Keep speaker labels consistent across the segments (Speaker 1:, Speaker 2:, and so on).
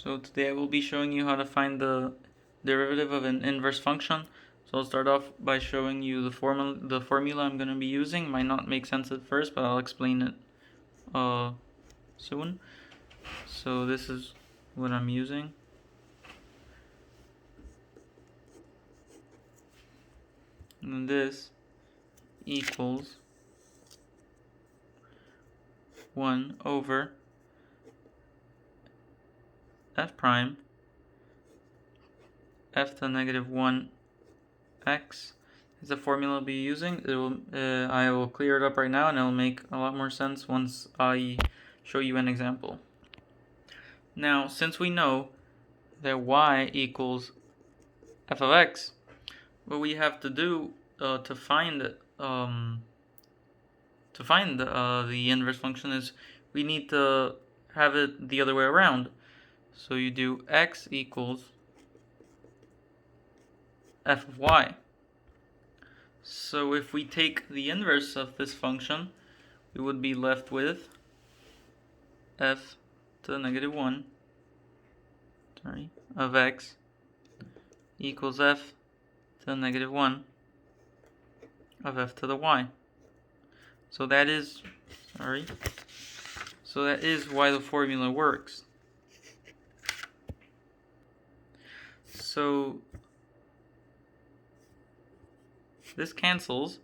Speaker 1: So today I will be showing you how to find the derivative of an inverse function. So I'll start off by showing you the formula I'm going to be using. It might not make sense at first, but I'll explain it soon. So this is what I'm using. And this equals 1 over f prime f to the negative 1 x is the formula I'll be using. I will clear it up right now, and it will make a lot more sense once I show you an example. Now, since we know that y equals f of x, what we have to do to find the inverse function is we need to have it the other way around. So you do x equals f of y. So if we take the inverse of this function, we would be left with f to the negative 1 of x equals f to the negative 1 of f to the y. So that is why the formula works. So this cancels,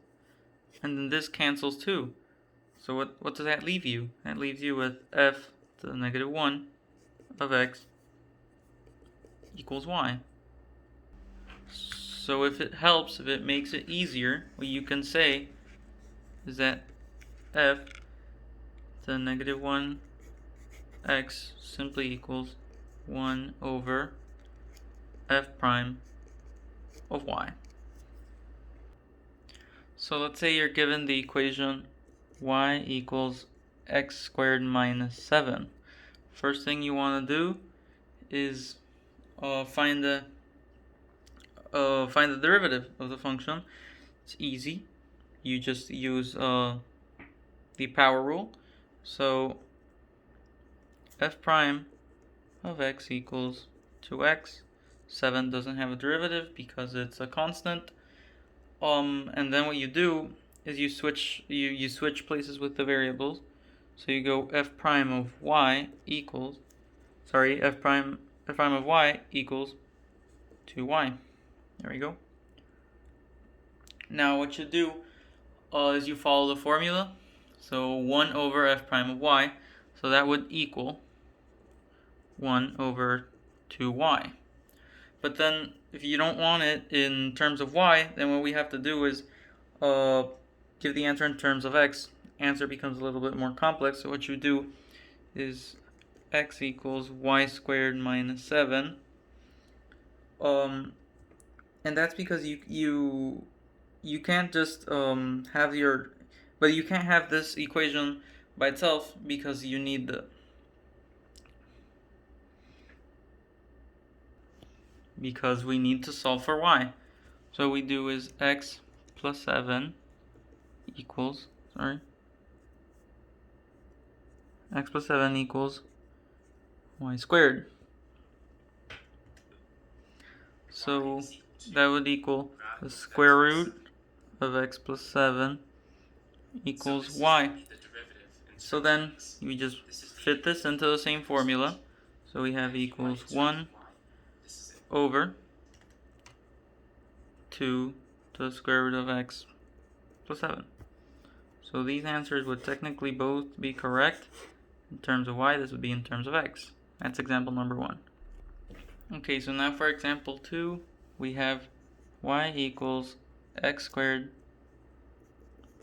Speaker 1: and then this cancels too. So what does that leave you? That leaves you with f to the negative 1 of x equals y. So if it helps, if it makes it easier, what you can say is that f to the negative 1 x simply equals 1 over f prime of y. So let's say you're given the equation y equals x squared minus 7. First thing you want to do is find the derivative of the function. It's easy. You just use the power rule. So f prime of x equals 2x. 7 doesn't have a derivative because it's a constant. And then what you do is you switch places with the variables. So you go f prime of y equals f prime of y equals 2y. There we go. Now what you do is you follow the formula. So 1 over f prime of y. So that would equal 1 over 2y. But then if you don't want it in terms of y, then what we have to do is give the answer in terms of x. Answer becomes a little bit more complex. So what you do is x equals y squared minus 7. And that's because you can't just have you can't have this equation by itself because you need because we need to solve for y. So what we do is x plus 7 equals x plus 7 equals y squared. So that would equal the square root of x plus 7 equals y. So then we just fit this into the same formula. So we have equals 1 over 2 to the square root of x plus 7. So these answers would technically both be correct. In terms of y, this would be in terms of x. That's example number 1. Okay, so now for example 2, we have y equals x squared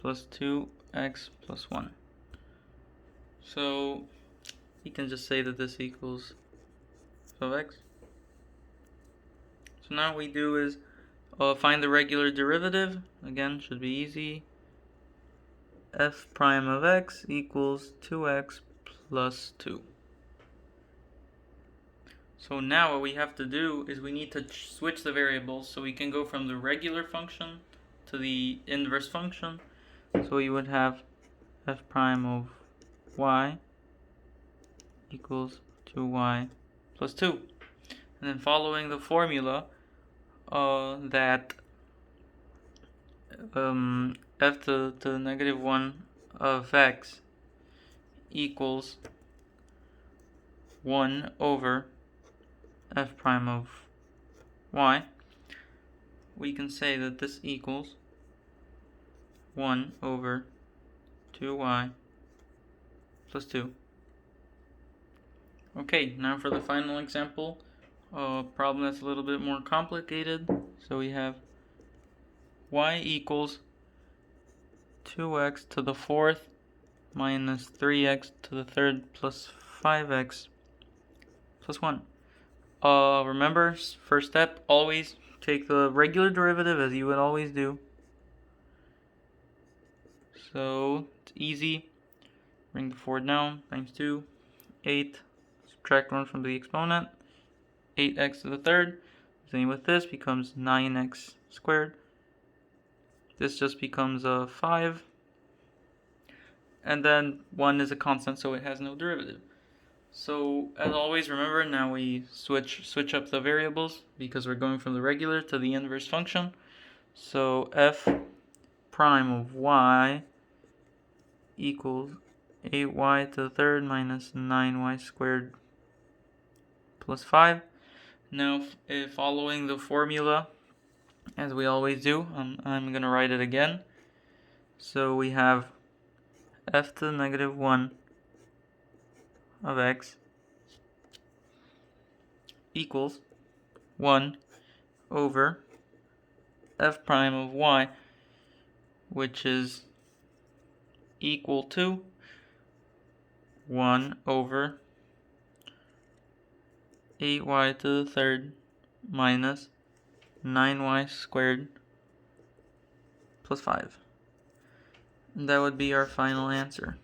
Speaker 1: plus 2x plus 1. So you can just say that this equals f of x. So now what we do is find the regular derivative. Again, should be easy. F prime of x equals 2x plus 2. So now what we have to do is we need to switch the variables so we can go from the regular function to the inverse function. So we would have f prime of y equals 2y plus 2. And then following the formula that f to the negative 1 of x equals 1 over f prime of y, we can say that this equals 1 over 2y plus 2. Okay, now for the final example, problem that's a little bit more complicated. So we have y equals 2x to the 4th minus 3x to the 3rd plus 5x plus 1. Remember, first step, always take the regular derivative as you would always do. So it's easy. Bring the 4 down, times 2, 8, subtract 1 from the exponent, 8x to the 3rd. Same with this, becomes 9x squared. This just becomes 5. And then 1 is a constant, so it has no derivative. So as always, remember, now we switch up the variables because we're going from the regular to the inverse function. So f prime of y equals 8y to the 3rd minus 9y squared plus 5. Now, if following the formula, as we always do, I'm going to write it again. So we have f to the negative 1 of x equals 1 over f prime of y, which is equal to 1 over 8y to the 3rd minus 9y squared plus 5. And that would be our final answer.